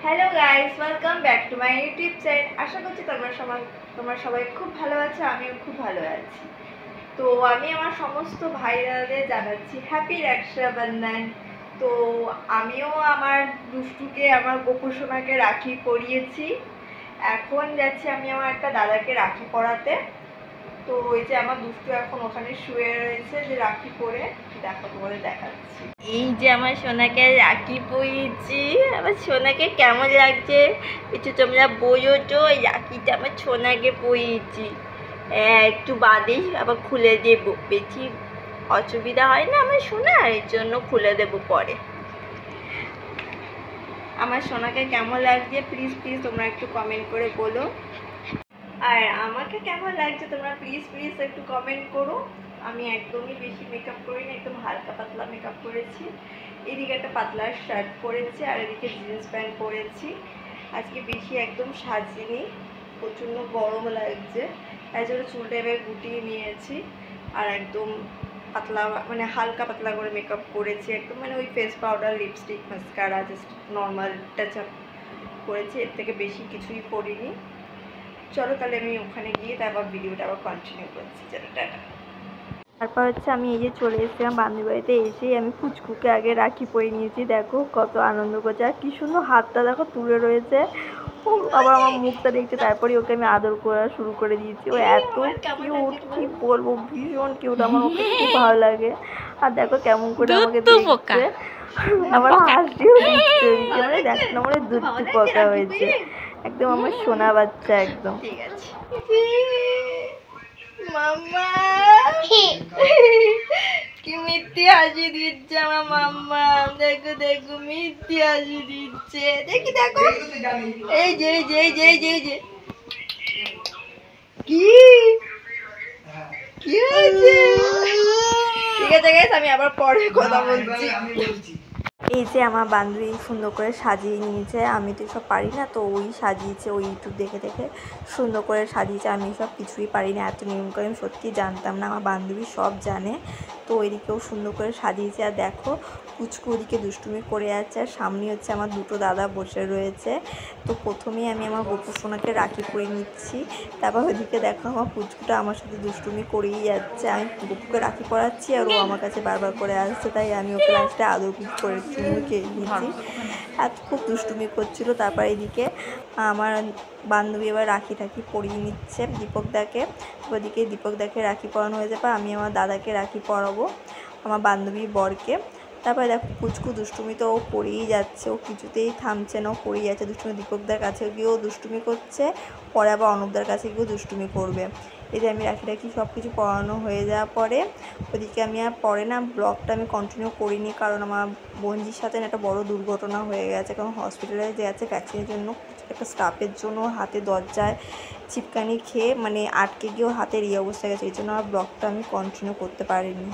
Hello guys, welcome back to my YouTube channel. আশা করছি তোমরা সবাই খুব ভালো আছো, আমিও খুব ভালো আছি। তো আমি আমার সমস্ত ভাইরাদের জানাচ্ছি হ্যাপি রক্ষাবন্ধন। তো আমিও আমার দুষ্টুকে, আমার গোপুসোনাকে রাখি পরিয়েছি। এখন যাচ্ছি আমি আমার একটা দাদাকে রাখি পরাতে। তো ওই যে আমার দুষ্টু এখন ওখানে শুয়ে রয়েছে, যে রাখি পরে তোমাদের দেখাচ্ছি। এই যে আমার সোনাকে রাখি পরিয়েছি। আমার সোনাকে কেমন লাগছে একটু তোমরা বলো তো। রাখিটা আমার সোনাকে পরিয়েছি, একটু বাদেই আবার খুলে দেবো, বেশি অসুবিধা হয় না আমার সোনা, এর জন্য খুলে দেবো পরে। আমার সোনাকে কেমন লাগছে প্লিজ প্লিজ তোমরা একটু কমেন্ট করে বলো, আর আমাকে কেমন লাগছে তোমরা প্লিজ প্লিজ একটু কমেন্ট করো। আমি একদমই বেশি মেকআপ করিনি, একদম হালকা পাতলা মেকআপ করেছি। এদিকে একটা পাতলা শার্ট পরেছি আর এদিকে জিন্স প্যান্ট পরেছি। আজকে বেশি একদম সাজিনি, প্রচণ্ড গরম লাগছে, তাই জন্য চুলটা এবার গুটিয়ে নিয়েছি আর একদম পাতলা, মানে হালকা পাতলা করে মেকআপ করেছি একদম, মানে ওই face powder, lipstick, mascara, just normal touch up করেছি, এর থেকে বেশি কিছুই করিনি। চলো তাহলে আমি ওখানে গিয়ে তারপর ভিডিওটা আবার কন্টিনিউ করছি। চলো টাটা। তারপর হচ্ছে আমি এই যে চলে এসেছিলাম বান্ধবী বাড়িতে। এসেই আমি পুচকুকে আগে রাখি পরিয়ে নিয়েছি। দেখো কত আনন্দ করছে, আর কি সুন্দর হাতটা দেখো তুলে রয়েছে। ও আবার আমার মুখটা দেখছে, তারপরে ওকে আমি আদর করা শুরু করে দিয়েছি। ও এত কিউট, কি বলবো, ভীষণ কিউট, আমার ওকে খুব ভালো লাগে। আর দেখো কেমন করে আমাকে দেখছে, আবার হাসিও দিচ্ছে, মানে দেখ না মনে দুধ পোকা হয়েছে, একদম আমার সোনা বাচ্চা একদম। ঠিক আছে মাম্মা, কি মিথ্যে হাসি দিচ্ছে আমার মাম্মা। দেখো দেখো মিথ্যে হাসি দিচ্ছে, দেখি দেখো, এই যে এই যে এই যে এই যে এই যে কি কি হয়েছে। ঠিক আছে গাইস, আমি আবার পরে কথা বলছি। এই যে আমার বান্ধবী সুন্দর করে সাজিয়ে নিয়েছে, আমি তো সব পারি না, তো ওই সাজিয়েছে, ওই ইউটিউব দেখে দেখে সুন্দর করে সাজিয়েছে। আমি সব কিছুই পারি না, এত নিয়ম করে আমি সত্যি জানতাম না, আমার বান্ধবী সব জানে। তো ওইদিকেও সুন্দর করে সাজিয়েছে। আর দেখো পুচকু ওদিকে দুষ্টুমি করে যাচ্ছে, আর সামনে হচ্ছে আমার দুটো দাদা বসে রয়েছে। তো প্রথমেই আমি আমার গোপু সোনাকে রাখি পরিয়ে নিচ্ছি, তারপর ওইদিকে দেখো আমার পুচকুটা আমার সাথে দুষ্টুমি করেই যাচ্ছে। আমি গোপুকে রাখি পরাচ্ছি আর ও আমার কাছে বারবার করে আসছে, তাই আমি ওকে লাস্টে আদর করে চুমু খেয়ে নিয়েছি। আর খুব দুষ্টুমি করছিল। তারপর এদিকে আমার বান্ধবী এবার রাখি পরিয়ে নিচ্ছে দীপকদাকে। ওদিকে দীপকদাকে রাখি পরানো হয়ে যাবে, আমি আমার দাদাকে রাখি পরাবো, আমার বান্ধবী বরকে। তারপরে দেখো পুচকু দুষ্টুমি তো ও করেই যাচ্ছে, ও কিছুতেই থামছে না, ও করেই যাচ্ছে দুষ্টুমি। দীপকদার কাছে গিয়েও দুষ্টুমি করছে, পরে আবার অনুপদার কাছে গিয়েও দুষ্টুমি করবে। এই যে আমি রাখি সব কিছু পড়ানো হয়ে যাওয়ার পরে ওদিকে আমি আর পরে না ব্লগটা আমি কন্টিনিউ করিনি, কারণ আমার বোনজির সাথে একটা বড় দুর্ঘটনা হয়ে গেছে। কারণ হসপিটালে যে আছে ভ্যাকসিনের জন্য, একটা স্টাফের জন্য হাতে দরজায় ছিপকানি খেয়ে মানে আটকে গিয়েও হাতের এই অবস্থা গেছে, এই জন্য আর ব্লগটা আমি কন্টিনিউ করতে পারিনি।